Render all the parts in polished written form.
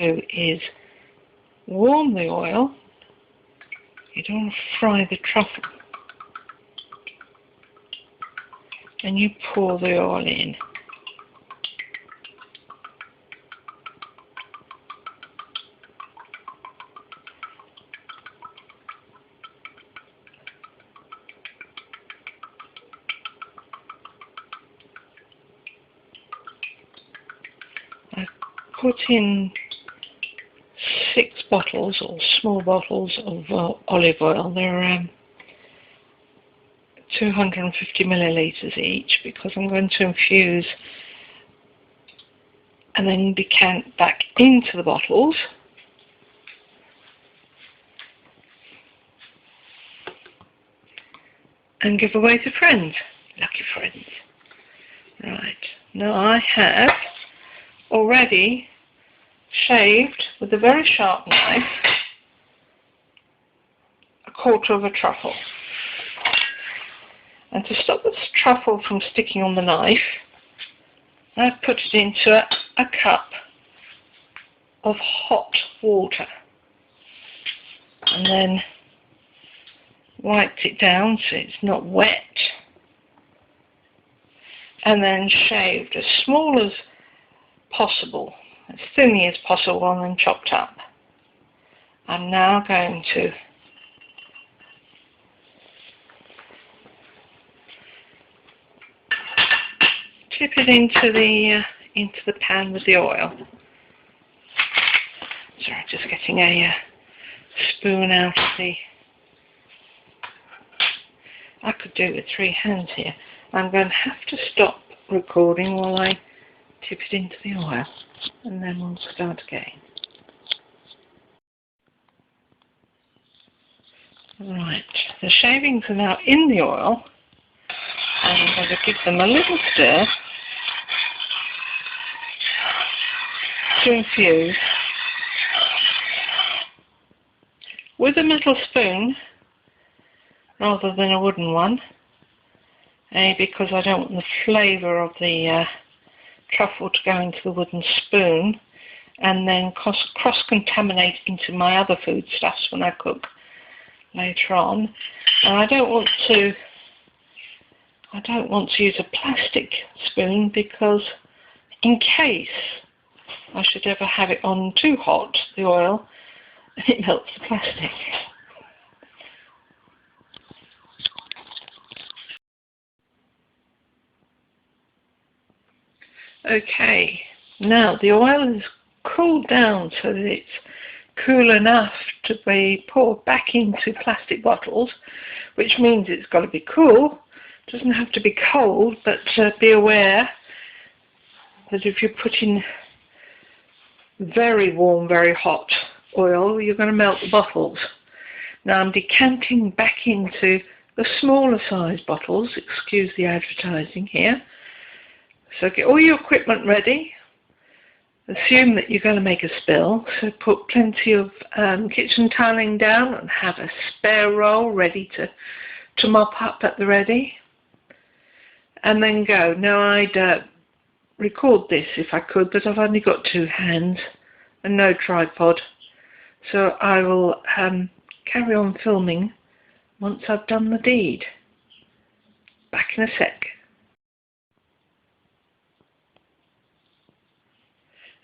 do is warm the oil. You don't want to fry the truffle. And you pour the oil in. I put in 6 bottles, or small bottles, of olive oil. They're 250 millilitres each, because I'm going to infuse and then decant back into the bottles. And give away to friends, lucky friends. Right, now I have already shaved with a very sharp knife a quarter of a truffle. And to stop this truffle from sticking on the knife, I've put it into a cup of hot water and then wiped it down so it's not wet, and then shaved as small as possible, as thinly as possible, and then chopped up. I'm now going to tip it into the pan with the oil. Sorry, just getting a spoon out of the... I could do it with 3 hands here. I'm going to have to stop recording while I tip it into the oil, and then we'll start again. Right, the shavings are now in the oil, and I'm going to give them a little stir to infuse with a metal spoon rather than a wooden one, because I don't want the flavour of the truffle to go into the wooden spoon and then cross-contaminate into my other foodstuffs when I cook later on. And I don't want to use a plastic spoon, because in case I should ever have it on too hot, the oil, it melts the plastic. Okay, now the oil is cooled down so that it's cool enough to be poured back into plastic bottles, which means it's got to be cool. It doesn't have to be cold, but be aware that if you put in very warm, very hot oil, you're going to melt the bottles. Now I'm decanting back into the smaller size bottles, excuse the advertising here. So get all your equipment ready. Assume that you're going to make a spill, so put plenty of kitchen tiling down and have a spare roll ready to mop up at the ready. And then go. Now I'd record this if I could, but I've only got 2 hands and no tripod. So I will carry on filming once I've done the deed. Back in a sec.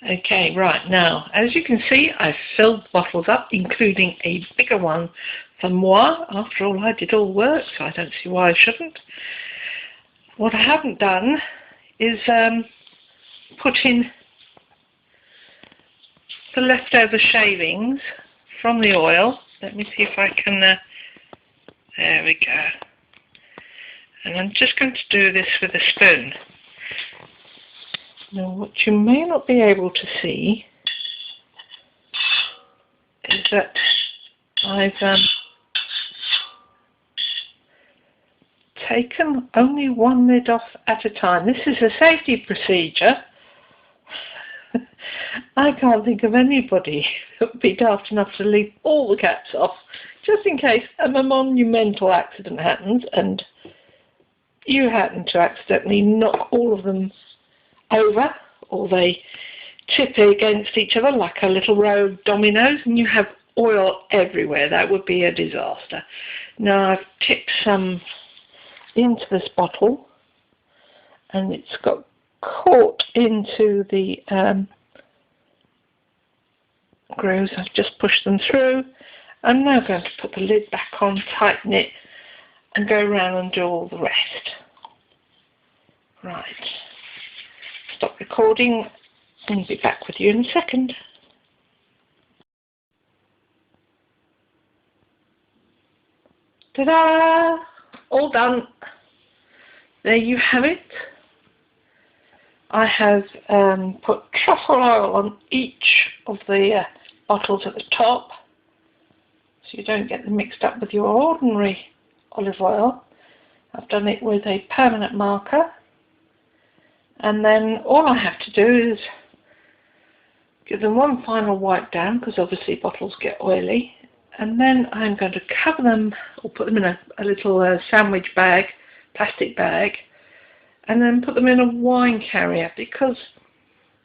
Okay, right, now, as you can see, I've filled the bottles up, including a bigger one for moi. After all, I did all the work, so I don't see why I shouldn't. What I haven't done is put in the leftover shavings from the oil. Let me see if I can, there we go. And I'm just going to do this with a spoon. Now, what you may not be able to see is that I've taken only one lid off at a time. This is a safety procedure. I can't think of anybody that would be daft enough to leave all the caps off, just in case a monumental accident happens and you happen to accidentally knock all of them over, or they chippy against each other like a little row of dominoes, and you have oil everywhere. That would be a disaster. Now I've tipped some into this bottle, and it's got caught into the grooves. I've just pushed them through. I'm now going to put the lid back on, tighten it, and go around and do all the rest. Right. Stop recording and I'll be back with you in a second. Ta-da! All done. There you have it. I have put truffle oil on each of the bottles at the top, so you don't get them mixed up with your ordinary olive oil. I've done it with a permanent marker, and then all I have to do is give them one final wipe down, because obviously bottles get oily, and then I'm going to cover them or put them in a little sandwich bag, plastic bag, and then put them in a wine carrier, because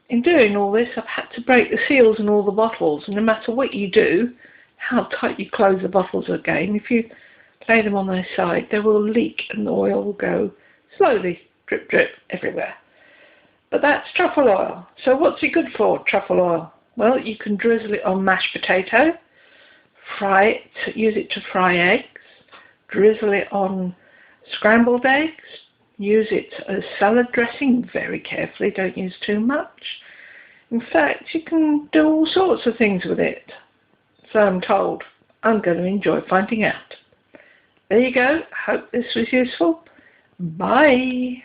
in doing all this I've had to break the seals in all the bottles, and no matter what you do, how tight you close the bottles again, if you lay them on their side, they will leak and the oil will go slowly, drip drip everywhere. But that's truffle oil. So what's it good for, truffle oil? Well, you can drizzle it on mashed potato, fry it, use it to fry eggs, drizzle it on scrambled eggs, use it as salad dressing, very carefully, don't use too much. In fact, you can do all sorts of things with it. So I'm told. I'm going to enjoy finding out. There you go. Hope this was useful. Bye.